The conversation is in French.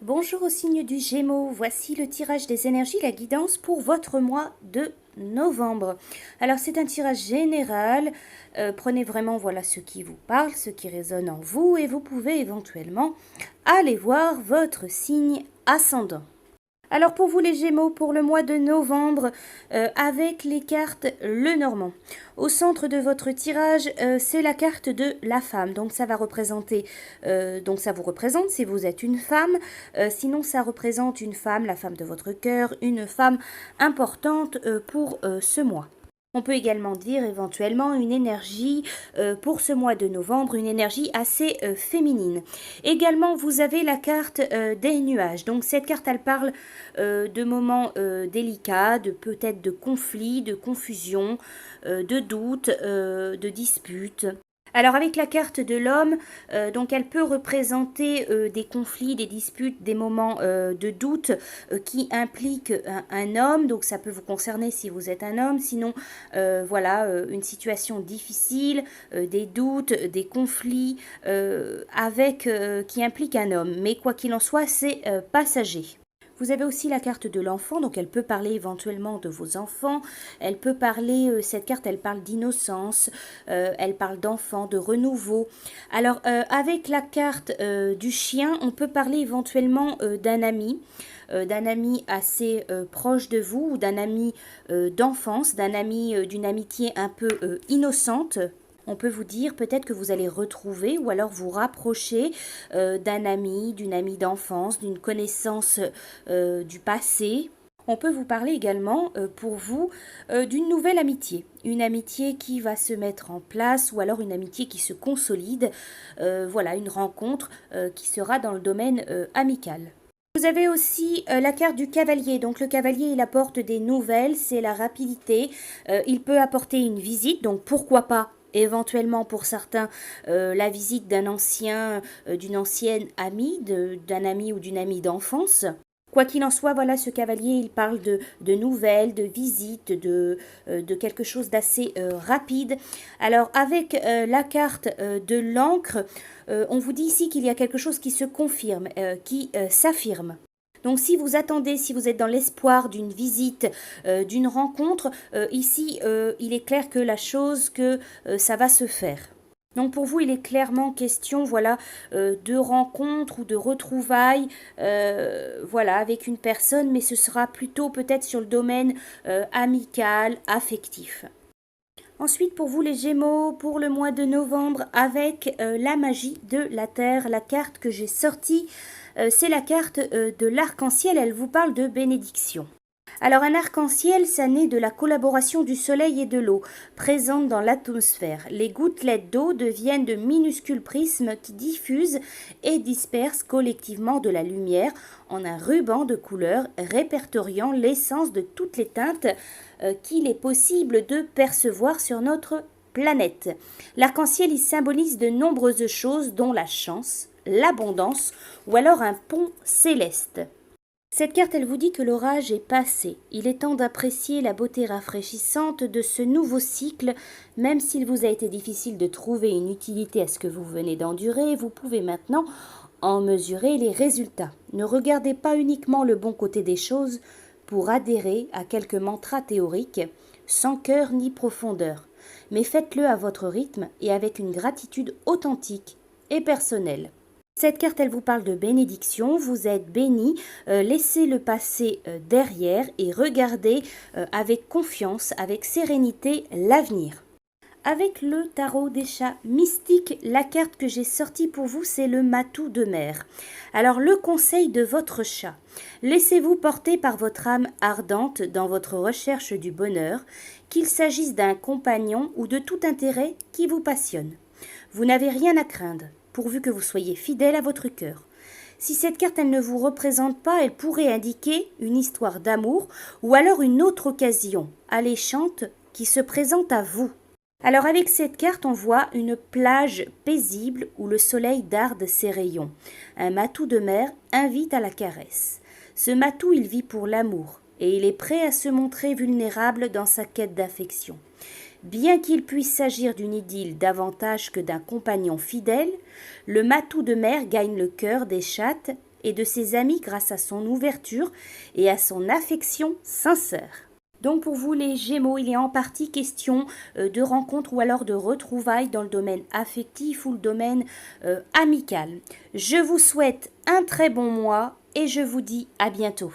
Bonjour au signe du Gémeaux, voici le tirage des énergies, la guidance pour votre mois de novembre. Alors c'est un tirage général, prenez vraiment voilà ce qui vous parle, ce qui résonne en vous et vous pouvez éventuellement aller voir votre signe ascendant. Alors pour vous les Gémeaux, pour le mois de novembre, avec les cartes Lenormand. Au centre de votre tirage, c'est la carte de la femme. Donc ça va représenter, donc ça vous représente si vous êtes une femme. Sinon ça représente une femme, la femme de votre cœur, une femme importante pour ce mois. On peut également dire éventuellement une énergie pour ce mois de novembre, une énergie assez féminine. Également, vous avez la carte des nuages. Donc cette carte, elle parle de moments délicats, de peut-être de conflits, de confusion, de doutes, de disputes. Alors avec la carte de l'homme, donc elle peut représenter des conflits, des disputes, des moments de doute qui impliquent un homme, donc ça peut vous concerner si vous êtes un homme, sinon voilà une situation difficile, des doutes, des conflits avec qui impliquent un homme. Mais quoi qu'il en soit, c'est passager. Vous avez aussi la carte de l'enfant, donc elle peut parler éventuellement de vos enfants, elle peut parler, cette carte elle parle d'innocence, elle parle d'enfant, de renouveau. Alors avec la carte du chien, on peut parler éventuellement d'un ami assez proche de vous ou d'un ami d'enfance, d'un ami d'une amitié un peu innocente. On peut vous dire peut-être que vous allez retrouver ou alors vous rapprocher d'un ami, d'une amie d'enfance, d'une connaissance du passé. On peut vous parler également pour vous d'une nouvelle amitié, une amitié qui va se mettre en place ou alors une amitié qui se consolide, voilà une rencontre qui sera dans le domaine amical. Vous avez aussi la carte du cavalier. Donc le cavalier, il apporte des nouvelles, c'est la rapidité. Il peut apporter une visite, donc pourquoi pas éventuellement pour certains la visite d'un ancien, d'une ancienne amie, d'un ami ou d'une amie d'enfance. Quoi qu'il en soit, voilà, ce cavalier, il parle de nouvelles, de visites, de quelque chose d'assez rapide. Alors, avec la carte de l'encre, on vous dit ici qu'il y a quelque chose qui se confirme, qui s'affirme. Donc si vous attendez, si vous êtes dans l'espoir d'une visite, d'une rencontre, ici, il est clair que ça va se faire. Donc pour vous, il est clairement question, voilà, de rencontres ou de retrouvailles, voilà, avec une personne, mais ce sera plutôt peut-être sur le domaine amical, affectif. Ensuite, pour vous les Gémeaux, pour le mois de novembre, avec la magie de la Terre, la carte que j'ai sortie, c'est la carte de l'arc-en-ciel, elle vous parle de bénédiction. Alors un arc-en-ciel, ça naît de la collaboration du soleil et de l'eau, présente dans l'atmosphère. Les gouttelettes d'eau deviennent de minuscules prismes qui diffusent et dispersent collectivement de la lumière en un ruban de couleurs répertoriant l'essence de toutes les teintes qu'il est possible de percevoir sur notre planète. L'arc-en-ciel, il symbolise de nombreuses choses, dont la chance, l'abondance ou alors un pont céleste. Cette carte, elle vous dit que l'orage est passé. Il est temps d'apprécier la beauté rafraîchissante de ce nouveau cycle. Même s'il vous a été difficile de trouver une utilité à ce que vous venez d'endurer, vous pouvez maintenant en mesurer les résultats. Ne regardez pas uniquement le bon côté des choses pour adhérer à quelques mantras théoriques, sans cœur ni profondeur. Mais faites-le à votre rythme et avec une gratitude authentique et personnelle. Cette carte, elle vous parle de bénédiction, vous êtes béni, laissez le passé derrière et regardez avec confiance, avec sérénité l'avenir. Avec le tarot des chats mystiques, la carte que j'ai sortie pour vous, c'est le matou de mer. Alors le conseil de votre chat, laissez-vous porter par votre âme ardente dans votre recherche du bonheur, qu'il s'agisse d'un compagnon ou de tout intérêt qui vous passionne. Vous n'avez rien à craindre, pourvu que vous soyez fidèle à votre cœur. Si cette carte elle ne vous représente pas, elle pourrait indiquer une histoire d'amour ou alors une autre occasion alléchante qui se présente à vous. Alors avec cette carte, on voit une plage paisible où le soleil darde ses rayons. Un matou de mer invite à la caresse. Ce matou, il vit pour l'amour et il est prêt à se montrer vulnérable dans sa quête d'affection. Bien qu'il puisse s'agir d'une idylle davantage que d'un compagnon fidèle, le matou de mer gagne le cœur des chattes et de ses amis grâce à son ouverture et à son affection sincère. Donc pour vous les Gémeaux, il est en partie question de rencontres ou alors de retrouvailles dans le domaine affectif ou le domaine amical. Je vous souhaite un très bon mois et je vous dis à bientôt.